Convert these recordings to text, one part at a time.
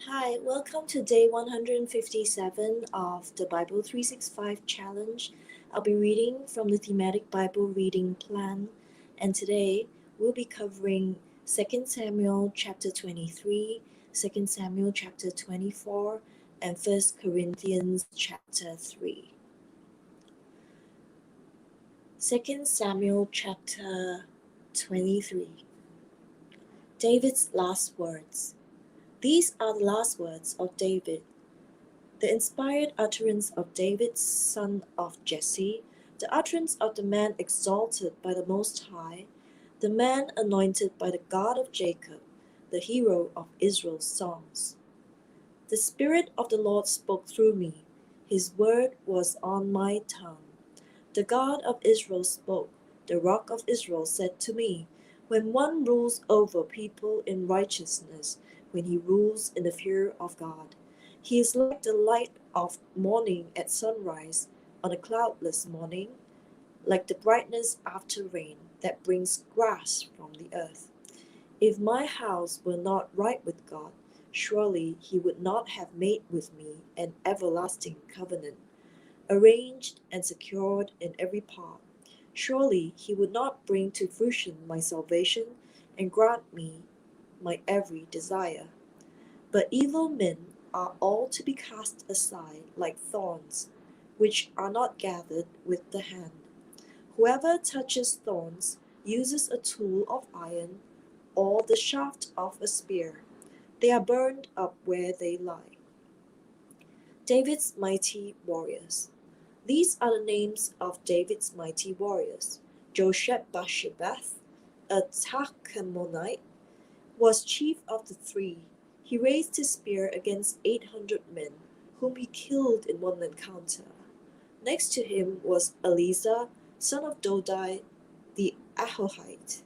Hi, welcome to day 157 of the Bible 365 Challenge. I'll be reading from the Thematic Bible Reading Plan, and today we'll be covering 2 Samuel chapter 23, 2 Samuel chapter 24, and 1 Corinthians chapter 3. 2 Samuel chapter 23. David's last words. These are the last words of David, the inspired utterance of David, son of Jesse, the utterance of the man exalted by the Most High, the man anointed by the God of Jacob, the hero of Israel's songs. The Spirit of the Lord spoke through me. His word was on my tongue. The God of Israel spoke. The Rock of Israel said to me, when one rules over people in righteousness, when he rules in the fear of God, he is like the light of morning at sunrise on a cloudless morning, like the brightness after rain that brings grass from the earth. If my house were not right with God, surely he would not have made with me an everlasting covenant, arranged and secured in every part. Surely he would not bring to fruition my salvation and grant me my every desire. But evil men are all to be cast aside like thorns, which are not gathered with the hand. Whoever touches thorns uses a tool of iron or the shaft of a spear. They are burned up where they lie. David's mighty warriors. These are the names of David's mighty warriors. Josheb-Basshebeth, a Tahkemonite, was chief of the three. He raised his spear against 800 men, whom he killed in one encounter. Next to him was Eleazar, son of Dodai, the Ahohite.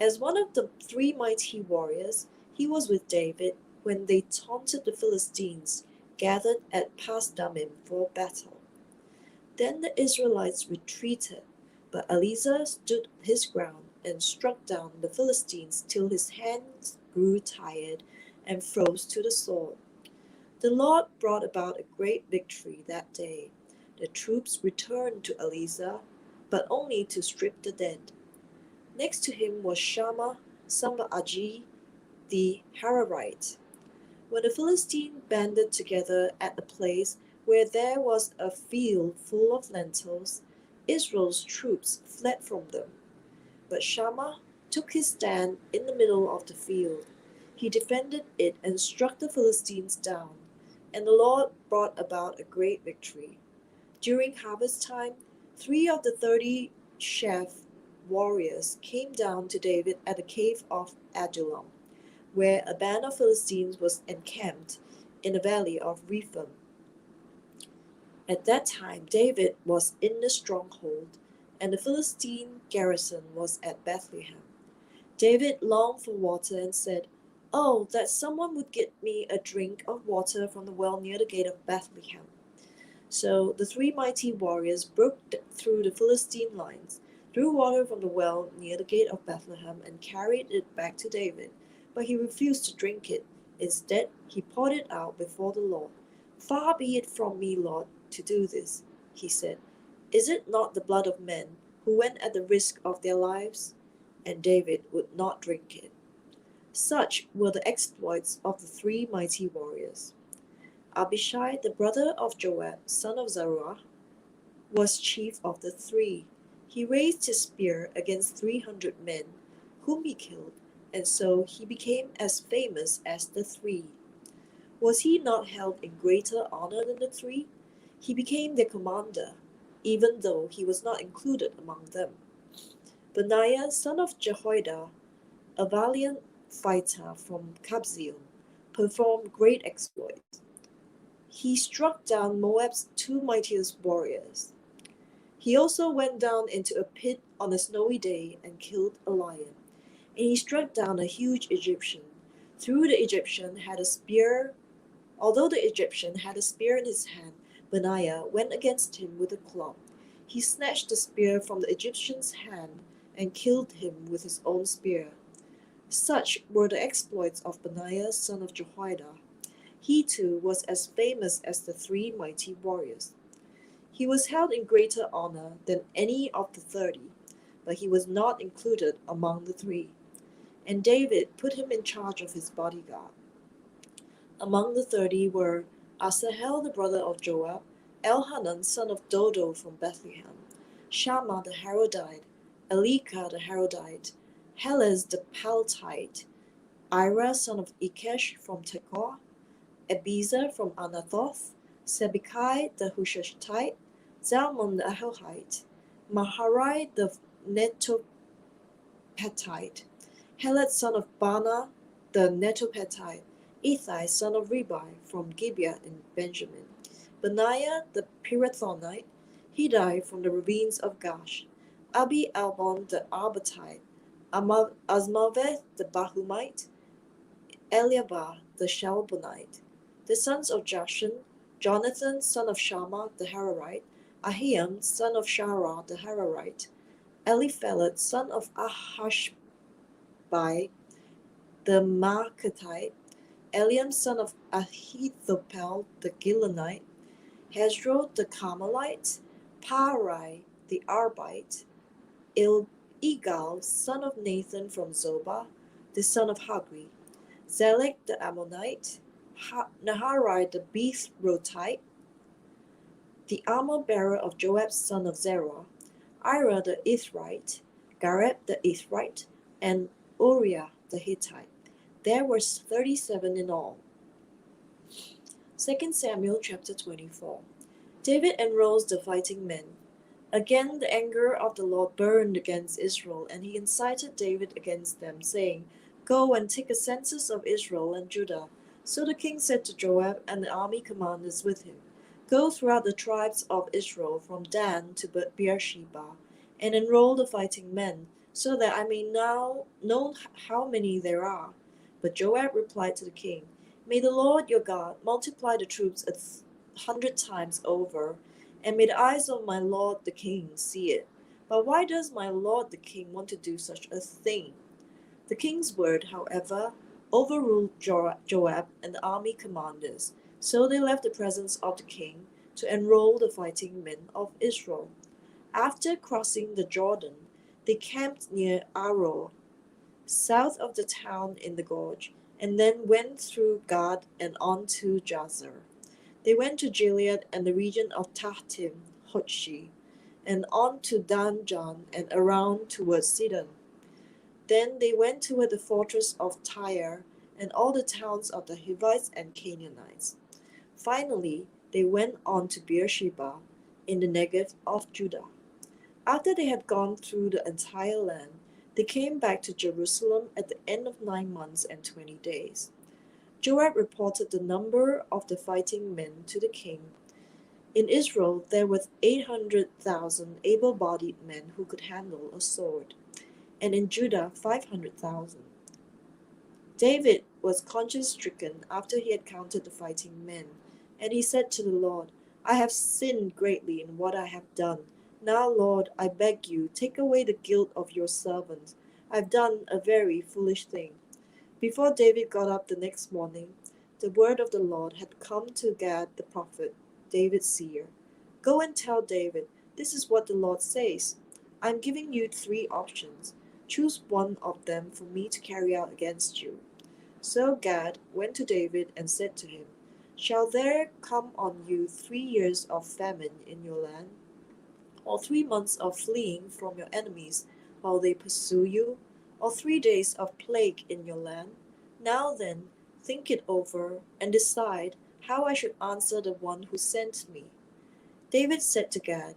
As one of the three mighty warriors, he was with David when they taunted the Philistines, gathered at Pasdammim for battle. Then the Israelites retreated, but Eleazar stood his ground and struck down the Philistines till his hands grew tired and froze to the sword. The Lord brought about a great victory that day. The troops returned to Eleazar, but only to strip the dead. Next to him was Shammah, son of Agi, the Hararite. When the Philistines banded together at a place where there was a field full of lentils, Israel's troops fled from them. But Shammah took his stand in the middle of the field. He defended it and struck the Philistines down, and the Lord brought about a great victory. During harvest time, 3 of the 30 chief warriors came down to David at the cave of Adullam, where a band of Philistines was encamped in the valley of Rephaim. At that time David was in the stronghold, and the Philistine garrison was at Bethlehem. David longed for water and said, "Oh, that someone would get me a drink of water from the well near the gate of Bethlehem." So the three mighty warriors broke through the Philistine lines, drew water from the well near the gate of Bethlehem, and carried it back to David. But he refused to drink it. Instead, he poured it out before the Lord. "Far be it from me, Lord, to do this," he said. "Is it not the blood of men who went at the risk of their lives?" And David would not drink it. Such were the exploits of the three mighty warriors. Abishai, the brother of Joab, son of Zeruiah, was chief of the three. He raised his spear against 300 men, whom he killed, and so he became as famous as the three. Was he not held in greater honor than the three? He became their commander, even though he was not included among them. Benaiah, son of Jehoiada, a valiant fighter from Kabzeel, performed great exploits. He struck down Moab's two mightiest warriors. He also went down into a pit on a snowy day and killed a lion. And he struck down a huge Egyptian. Although the Egyptian had a spear in his hand, Benaiah went against him with a club. He snatched the spear from the Egyptian's hand and killed him with his own spear. Such were the exploits of Benaiah son of Jehoiada. He too was as famous as the 3 mighty warriors. He was held in greater honor than any of the 30, but he was not included among the 3. And David put him in charge of his bodyguard. Among the 30 were Asahel the brother of Joab, Elhanan son of Dodo from Bethlehem, Shammah the Harodite, Elika the Harodite, Helez the Paltite, Ira son of Ikesh from Tekoa, Ebezer from Anathoth, Sibbecai the Hushathite, Zalmon the Ahohite, Maharai the Netophathite, Heled son of Bana the Netophathite, Ithai son of Ribai from Gibeah in Benjamin, Benaiah the Pirathonite, Hidai from the ravines of Gash, Abi Albon the Arbatite, Azmaveth the Bahumite, Eliabah the Shalbonite, the sons of Jashan, Jonathan son of Shammah the Hararite, Ahiam son of Shahar the Hararite, Eliphelet son of Ahashbai the Maacatite, Eliam son of Ahithophel the Gilonite, Hezro the Carmelite, Paarai the Arbite, Igal son of Nathan from Zobah, the son of Hagri, Zelek the Ammonite, Naharai the Beethrotite, the armor-bearer of Joab son of Zerah, Ira the Ithrite, Gareb the Ithrite, and Uriah the Hittite. There were 37 in all. 2 Samuel chapter 24. David enrolls the fighting men. Again the anger of the Lord burned against Israel, and he incited David against them, saying, Go and take a census of Israel and Judah. So the king said to Joab and the army commanders with him, Go throughout the tribes of Israel from Dan to Beersheba, and enroll the fighting men, so that I may now know how many there are. But Joab replied to the king, May the Lord your God multiply the troops 100 times over, and may the eyes of my lord the king see it. But why does my lord the king want to do such a thing? The king's word, however, overruled Joab and the army commanders, so they left the presence of the king to enroll the fighting men of Israel. After crossing the Jordan, they camped near Aroer, south of the town in the gorge, and then went through Gad and on to Jazer. They went to Gilead and the region of Tahtim Hodshi, and on to Danjan and around towards Sidon. Then they went toward the fortress of Tyre and all the towns of the Hivites and Canaanites. Finally, they went on to Beersheba in the Negev of Judah. After they had gone through the entire land, they came back to Jerusalem at the end of 9 months and 20 days. Joab reported the number of the fighting men to the king. In Israel there were 800,000 able-bodied men who could handle a sword, and in Judah 500,000. David was conscience-stricken after he had counted the fighting men, and he said to the Lord, I have sinned greatly in what I have done. Now, Lord, I beg you, take away the guilt of your servant. I have done a very foolish thing. Before David got up the next morning, the word of the Lord had come to Gad the prophet, David's seer. Go and tell David, this is what the Lord says. I am giving you 3 options. Choose one of them for me to carry out against you. So Gad went to David and said to him, Shall there come on you 3 years of famine in your land, or 3 months of fleeing from your enemies while they pursue you, or 3 days of plague in your land? Now then, think it over and decide how I should answer the one who sent me. David said to Gad,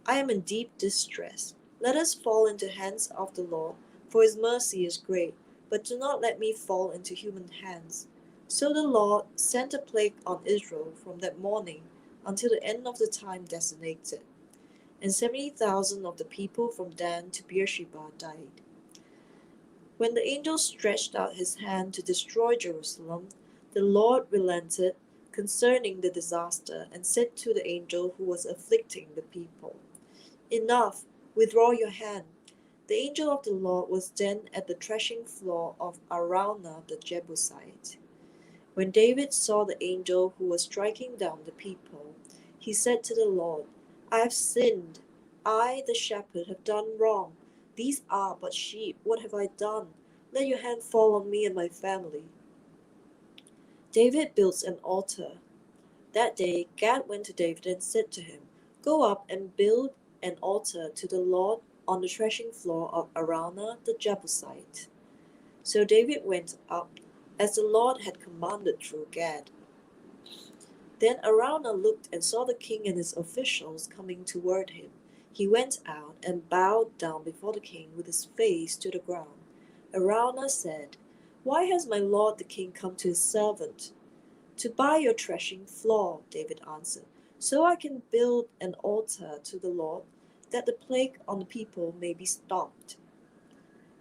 I am in deep distress. Let us fall into the hands of the Lord, for his mercy is great, but do not let me fall into human hands. So the Lord sent a plague on Israel from that morning until the end of the time designated, and 70,000 of the people from Dan to Beersheba died. When the angel stretched out his hand to destroy Jerusalem, the Lord relented concerning the disaster and said to the angel who was afflicting the people, Enough, withdraw your hand. The angel of the Lord was then at the threshing floor of Araunah the Jebusite. When David saw the angel who was striking down the people, he said to the Lord, I have sinned. I, the shepherd, have done wrong. These are but sheep. What have I done? Let your hand fall on me and my family. David builds an altar. That day Gad went to David and said to him, Go up and build an altar to the Lord on the threshing floor of Araunah the Jebusite. So David went up, as the Lord had commanded through Gad. Then Araunah looked and saw the king and his officials coming toward him. He went out and bowed down before the king with his face to the ground. Araunah said, Why has my lord the king come to his servant? To buy your threshing floor, David answered, so I can build an altar to the Lord, that the plague on the people may be stopped.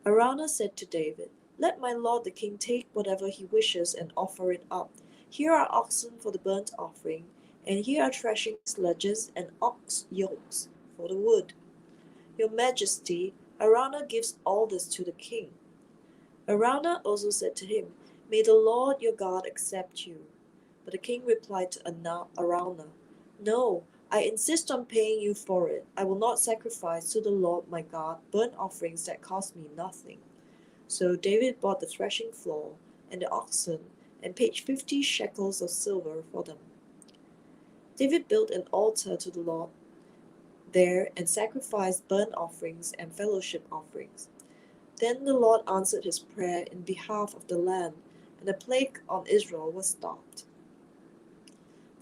Araunah said to David, Let my lord the king take whatever he wishes and offer it up. Here are oxen for the burnt offering, and here are threshing sledges and ox yokes for the wood. Your majesty, Araunah gives all this to the king. Araunah also said to him, May the Lord your God accept you. But the king replied to Araunah, No, I insist on paying you for it. I will not sacrifice to the Lord my God burnt offerings that cost me nothing. So David bought the threshing floor and the oxen and paid 50 shekels of silver for them. David built an altar to the Lord there and sacrificed burnt offerings and fellowship offerings. Then the Lord answered his prayer in behalf of the land, and the plague on Israel was stopped.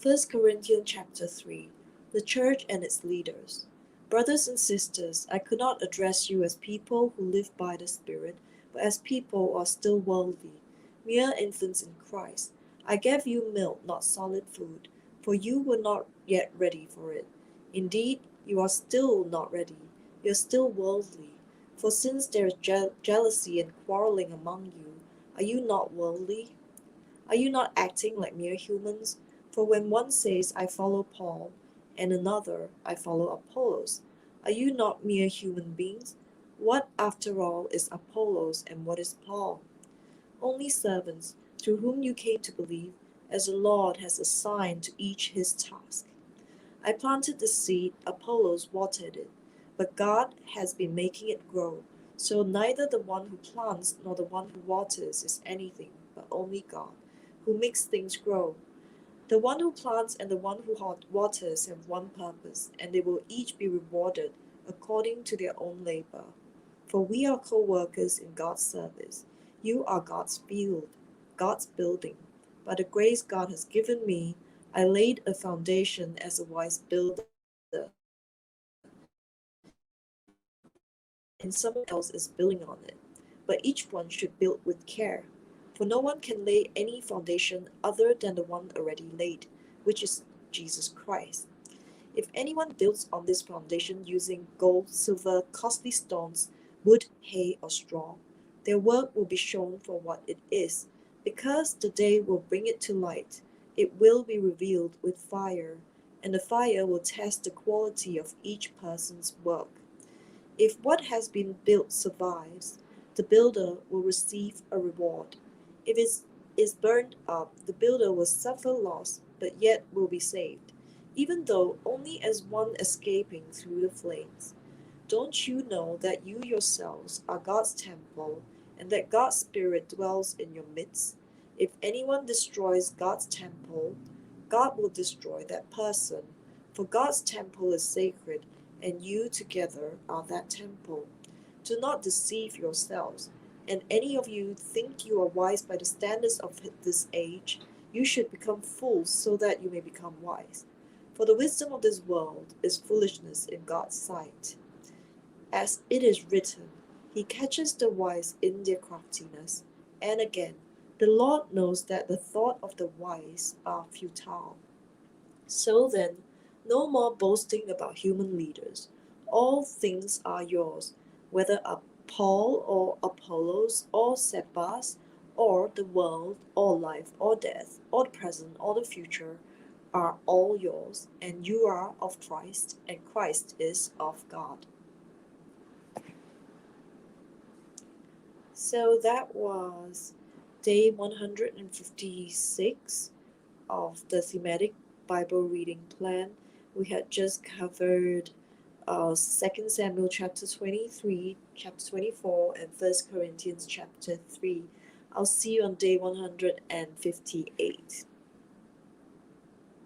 1 Corinthians chapter 3. The church and its leaders. Brothers and sisters, I could not address you as people who live by the Spirit, but as people who are still worldly, mere infants in Christ. I gave you milk, not solid food, for you were not yet ready for it. Indeed, you are still not ready. You are still worldly. For since there is jealousy and quarreling among you, are you not worldly? Are you not acting like mere humans? For when one says, I follow Paul, and another, I follow Apollos, are you not mere human beings? What, after all, is Apollos and what is Paul? Only servants, through whom you came to believe, as the Lord has assigned to each his task. I planted the seed, Apollos watered it, but God has been making it grow. So neither the one who plants nor the one who waters is anything, but only God, who makes things grow. The one who plants and the one who waters have one purpose, and they will each be rewarded according to their own labor. For we are co-workers in God's service. You are God's field, God's building. By the grace God has given me, I laid a foundation as a wise builder, and someone else is building on it. But each one should build with care. For no one can lay any foundation other than the one already laid, which is Jesus Christ. If anyone builds on this foundation using gold, silver, costly stones, wood, hay, or straw, their work will be shown for what it is, because the day will bring it to light. It will be revealed with fire, and the fire will test the quality of each person's work. If what has been built survives, the builder will receive a reward. If it is burned up, the builder will suffer loss, but yet will be saved, even though only as one escaping through the flames. Don't you know that you yourselves are God's temple, and that God's Spirit dwells in your midst? If anyone destroys God's temple, God will destroy that person. For God's temple is sacred, and you together are that temple. Do not deceive yourselves, and any of you think you are wise by the standards of this age, you should become fools so that you may become wise. For the wisdom of this world is foolishness in God's sight. As it is written, He catches the wise in their craftiness. And again, the Lord knows that the thoughts of the wise are futile. So then, no more boasting about human leaders. All things are yours, whether Paul or Apollos or Cephas or the world or life or death or the present or the future are all yours, and you are of Christ, and Christ is of God. So that was day 156 of the Thematic Bible reading plan. We had just covered 2 Samuel chapter 23, chapter 24, and 1 Corinthians chapter 3. I'll see you on day 158.